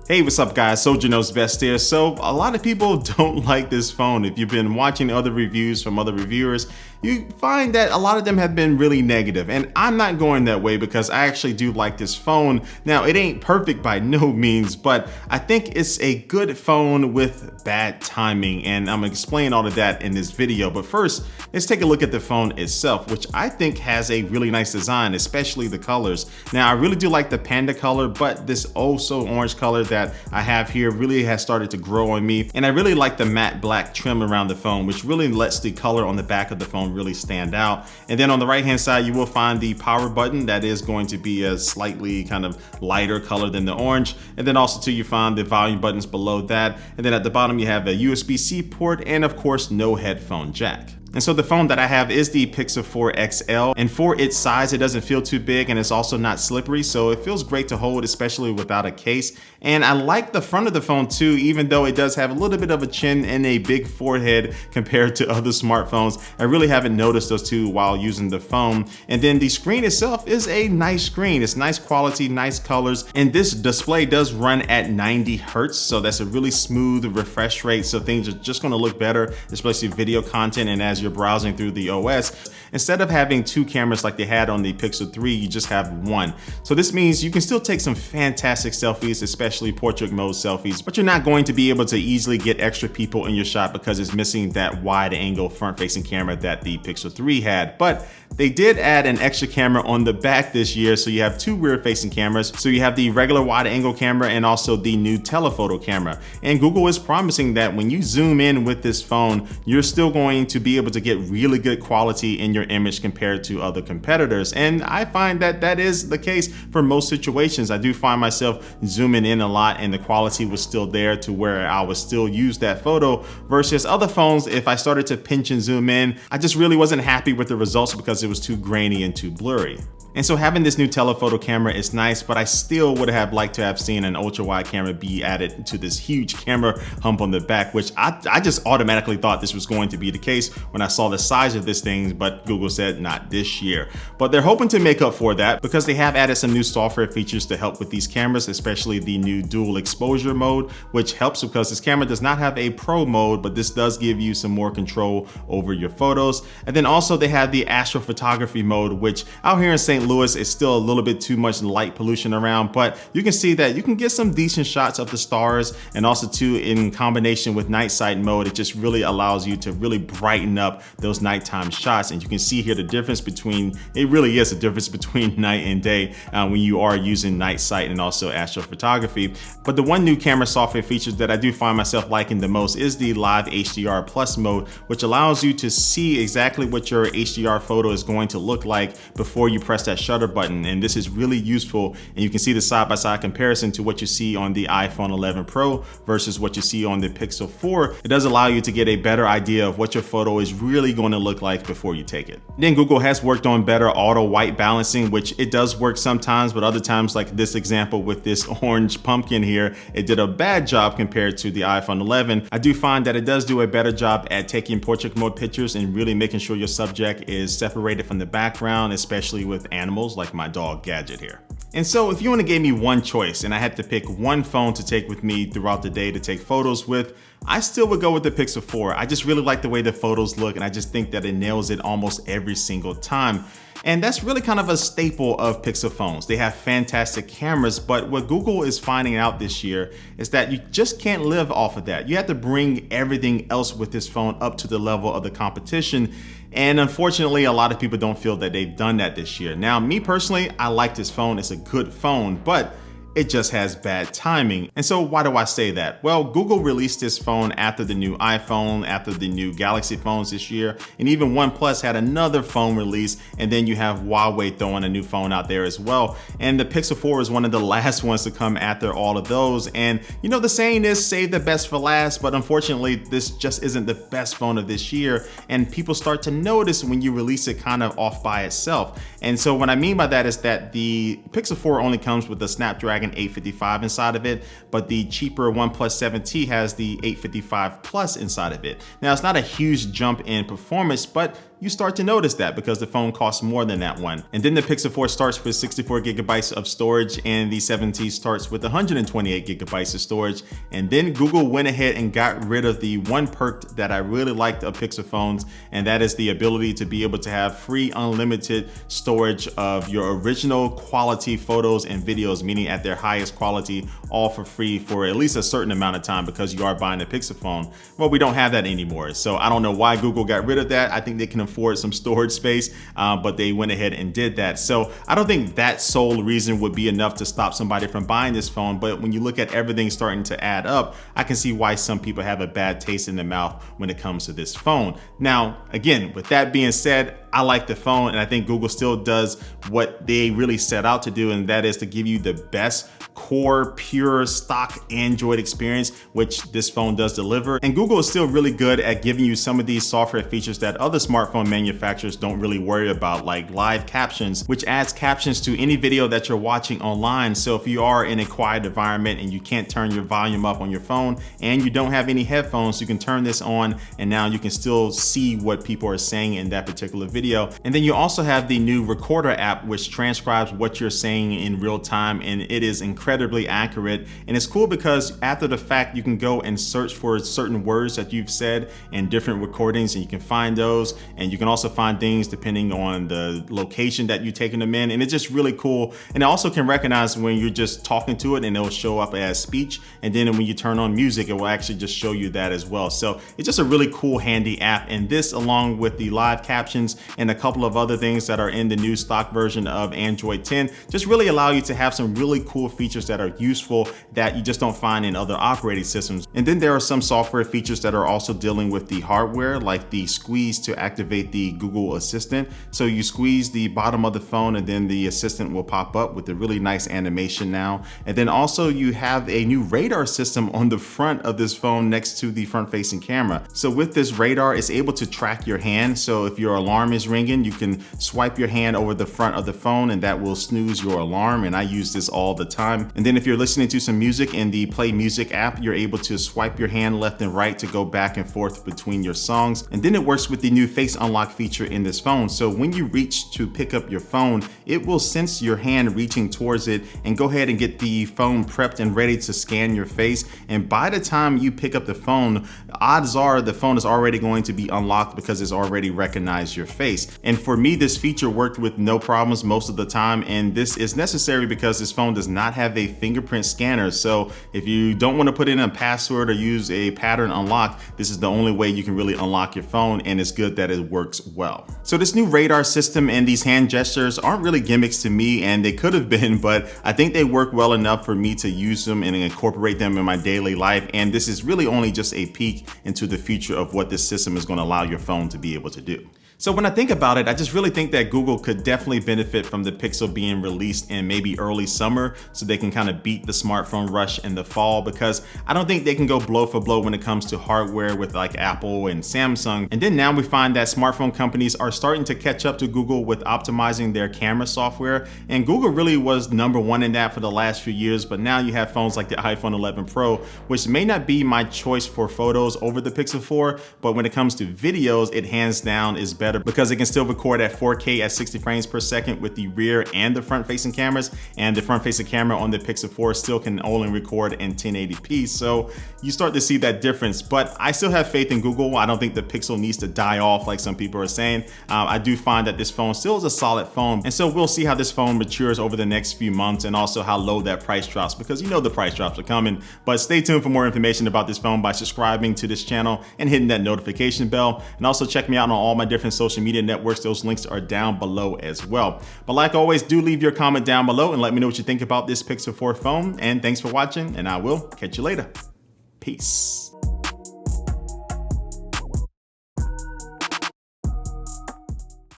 Hey, what's up guys? Soldier Knows Best here. So a lot of people don't like this phone. If you've been watching other reviews from other reviewers, you find that a lot of them have been really negative. And I'm not going that way because I actually do like this phone. Now, it ain't perfect by no means, but I think it's a good phone with bad timing. And I'm gonna explain all of that in this video. But first, let's take a look at the phone itself, which I think has a really nice design, especially the colors. Now, I really do like the panda color, but this also orange color that I have here really has started to grow on me. And I really like the matte black trim around the phone, which really lets the color on the back of the phone really stand out. And then on the right hand side, you will find the power button that is going to be a slightly kind of lighter color than the orange. And then also too, you find the volume buttons below that. And then at the bottom, you have a USB-C port and of course, no headphone jack. And so the phone that I have is the Pixel 4 XL, and for its size, it doesn't feel too big and it's also not slippery, so it feels great to hold, especially without a case. And I like the front of the phone too, even though it does have a little bit of a chin and a big forehead compared to other smartphones. I really haven't noticed those two while using the phone. And then the screen itself is a nice screen. It's nice quality, nice colors, and this display does run at 90 Hertz, so that's a really smooth refresh rate, so things are just gonna look better, especially video content and as you're browsing through the OS. Instead of having two cameras like they had on the Pixel 3, you just have one. So this means you can still take some fantastic selfies, especially portrait mode selfies, but you're not going to be able to easily get extra people in your shot because it's missing that wide angle front facing camera that the Pixel 3 had. But they did add an extra camera on the back this year, so you have two rear facing cameras. So you have the regular wide angle camera and also the new telephoto camera. And Google is promising that when you zoom in with this phone, you're still going to be able to get really good quality in your image compared to other competitors. And I find that that is the case for most situations. I do find myself zooming in a lot and the quality was still there to where I would still use that photo, versus other phones, if I started to pinch and zoom in, I just really wasn't happy with the results because it was too grainy and too blurry. And so having this new telephoto camera is nice, but I still would have liked to have seen an ultra wide camera be added to this huge camera hump on the back, which I just automatically thought this was going to be the case when I saw the size of this thing, but Google said not this year. But they're hoping to make up for that because they have added some new software features to help with these cameras, especially the new dual exposure mode, which helps because this camera does not have a pro mode, but this does give you some more control over your photos. And then also they have the astrophotography mode, which out here in St. Louis is still a little bit too much light pollution around, but you can see that you can get some decent shots of the stars, and also too in combination with night sight mode, it just really allows you to really brighten up those nighttime shots. And you can see here the difference between, it really is a difference between night and day when you are using night sight and also astrophotography. But the one new camera software feature that I do find myself liking the most is the Live HDR Plus mode, which allows you to see exactly what your HDR photo is going to look like before you press that shutter button. And this is really useful, and you can see the side-by-side comparison to what you see on the iPhone 11 Pro versus what you see on the Pixel 4. It does allow you to get a better idea of what your photo is really going to look like before you take it. Then Google has worked on better auto white balancing, which it does work sometimes, but other times, like this example with this orange pumpkin here, it did a bad job compared to the iPhone 11. I do find that it does do a better job at taking portrait mode pictures and really making sure your subject is separated from the background, especially with animals like my dog Gadget here. And so if you only gave me one choice and I had to pick one phone to take with me throughout the day to take photos with, I still would go with the Pixel 4. I just really like the way the photos look, and I just think that it nails it almost every single time. And that's really kind of a staple of Pixel phones. They have fantastic cameras, but what Google is finding out this year is that you just can't live off of that. You have to bring everything else with this phone up to the level of the competition. And unfortunately, a lot of people don't feel that they've done that this year. Now, me personally, I like this phone. It's a good phone, but it just has bad timing. And so why do I say that? Well, Google released this phone after the new iPhone, after the new Galaxy phones this year, and even OnePlus had another phone release, and then you have Huawei throwing a new phone out there as well. And the Pixel 4 is one of the last ones to come after all of those. And you know, the saying is save the best for last, but unfortunately, this just isn't the best phone of this year. And people start to notice when you release it kind of off by itself. And so what I mean by that is that the Pixel 4 only comes with the Snapdragon 855 inside of it, but the cheaper OnePlus 7T has the 855 Plus inside of it. Now, it's not a huge jump in performance, but you start to notice that because the phone costs more than that one. And then the Pixel 4 starts with 64 gigabytes of storage, and the 7T starts with 128 gigabytes of storage. And then Google went ahead and got rid of the one perk that I really liked of Pixel phones, and that is the ability to be able to have free unlimited storage of your original quality photos and videos, meaning at their highest quality, all for free for at least a certain amount of time because you are buying a Pixel phone. Well, we don't have that anymore. So I don't know why Google got rid of that. I think they can afford some storage space, but they went ahead and did that. So I don't think that sole reason would be enough to stop somebody from buying this phone. But when you look at everything starting to add up, I can see why some people have a bad taste in their mouth when it comes to this phone. Now, again, with that being said, I like the phone, and I think Google still does what they really set out to do, and that is to give you the best core, pure, stock Android experience, which this phone does deliver. And Google is still really good at giving you some of these software features that other smartphone manufacturers don't really worry about, like live captions, which adds captions to any video that you're watching online. So if you are in a quiet environment and you can't turn your volume up on your phone and you don't have any headphones, you can turn this on and now you can still see what people are saying in that particular video. And then you also have the new Recorder app, which transcribes what you're saying in real time, and it is incredibly accurate. And it's cool because after the fact, you can go and search for certain words that you've said in different recordings, and you can find those. And you can also find things depending on the location that you're taking them in. And it's just really cool. And it also can recognize when you're just talking to it, and it'll show up as speech. And then when you turn on music, it will actually just show you that as well. So it's just a really cool, handy app. And this, along with the live captions and a couple of other things that are in the new stock version of Android 10, just really allow you to have some really cool features that are useful that you just don't find in other operating systems. And then there are some software features that are also dealing with the hardware, like the squeeze to activate the Google Assistant. So you squeeze the bottom of the phone and then the assistant will pop up with a really nice animation now. And then also you have a new radar system on the front of this phone next to the front-facing camera. So with this radar, it's able to track your hand. So if your alarm is ringing, you can swipe your hand over the front of the phone and that will snooze your alarm. And I use this all the time. And then if you're listening to some music in the Play Music app, you're able to swipe your hand left and right to go back and forth between your songs. And then it works with the new Face Unlock feature in this phone. So when you reach to pick up your phone, it will sense your hand reaching towards it and go ahead and get the phone prepped and ready to scan your face. And by the time you pick up the phone, odds are the phone is already going to be unlocked because it's already recognized your face. And for me, this feature worked with no problems most of the time. And this is necessary because this phone does not have a fingerprint scanner. So if you don't want to put in a password or use a pattern unlock, this is the only way you can really unlock your phone, and it's good that it works well. So this new radar system and these hand gestures aren't really gimmicks to me, and they could have been, but I think they work well enough for me to use them and incorporate them in my daily life. And this is really only just a peek into the future of what this system is going to allow your phone to be able to do. So when I think about it, I just really think that Google could definitely benefit from the Pixel being released in maybe early summer so they can kind of beat the smartphone rush in the fall, because I don't think they can go blow for blow when it comes to hardware with like Apple and Samsung. And then now we find that smartphone companies are starting to catch up to Google with optimizing their camera software. And Google really was #1 in that for the last few years, but now you have phones like the iPhone 11 Pro, which may not be my choice for photos over the Pixel 4, but when it comes to videos, it hands down is better because it can still record at 4K at 60 frames per second with the rear and the front facing cameras, and the front facing camera on the Pixel 4 still can only record in 1080p. So you start to see that difference, but I still have faith in Google. I don't think the Pixel needs to die off like some people are saying. I do find that this phone still is a solid phone, and so we'll see how this phone matures over the next few months and also how low that price drops, because you know the price drops are coming. But stay tuned for more information about this phone by subscribing to this channel and hitting that notification bell, and also check me out on all my different social media networks. Those links are down below as well. But like always, do leave your comment down below and let me know what you think about this Pixel 4 phone. And thanks for watching, and I will catch you later. Peace.